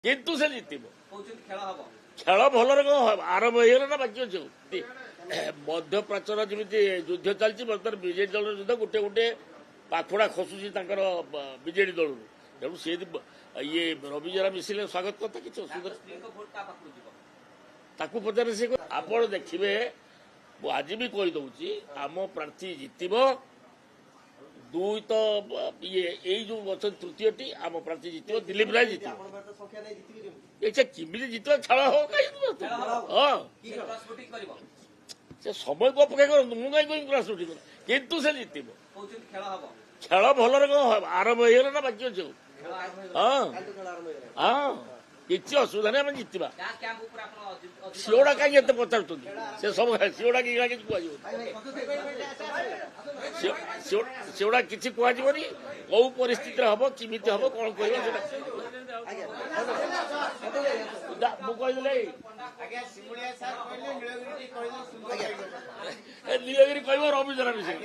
କିନ୍ତୁ ସେ ଜିତିବ। ଖେଳ ଭଲରେ କଣ ଆରମ୍ଭ ହେଇଗଲା ନା ବାକି ଅଛି? ମଧ୍ୟପ୍ରାଚ୍ୟର ଯେମିତି ଯୁଦ୍ଧ ଚାଲିଛି ବର୍ତ୍ତମାନ ବିଜେଡି ଦଳର ଯୁଦ୍ଧ ଗୋଟେ ଗୋଟେ ପାଖୁଡା ଖସୁଛି ତାଙ୍କର ବିଜେଡି ଦଳରୁ। ତେଣୁ ସେ ଇଏ ରବିଜରା ମିଶିଲେ ସ୍ୱାଗତ କଥା, କିଛି ଅସୁବିଧା ତାକୁ ପଚାରେ ସେ। ଆପଣ ଦେଖିବେ, ମୁଁ ଆଜି ବି କହିଦଉଛି ଆମ ପ୍ରାର୍ଥୀ ଜିତିବ। ଦୁଇ ତ ଇଏ ଏଇ ଯୋଉ ଅଛନ୍ତି ତୃତୀୟଟି ଆମ ପ୍ରାର୍ଥୀ ଜିତିବ, ଦିଲ୍ଲୀପ ରାୟ ଜିତିବ। ସେ କେମିତି ଜିତିବ? ଖେଳ ହବ ହଁ, ସେ ସମୟକୁ ଅପେକ୍ଷା କରନ୍ତୁ। ମୁଁ କାହିଁ କହିବି କ୍ଲାସ୍ ଉଠିବ, କିନ୍ତୁ ସେ ଜିତିବ। ଖେଳ ଭଲରେ କଣ ଆରମ୍ଭ ହେଇଗଲା ନା ବାକି ଅଛି? ହଁ ହଁ, କିଛି ଅସୁବିଧା ନାହିଁ, ଆମେ ଜିତିବା। ସିଓଡା କାହିଁକି ଏତେ ପଚାରୁଛନ୍ତି? ସେ ସବୁ ସିଓଡା କିଛି କୁହାଯିବ, ସେଗୁଡା କିଛି କୁହାଯିବନି। କୋଉ ପରିସ୍ଥିତିରେ ହବ, କେମିତି ହବ, କଣ କହିବ ସେଟା ମୁଁ କହିଦେଲେ। ନୀଳଗିରି କହିବ ରବିଜରା ବିଷୟରେ।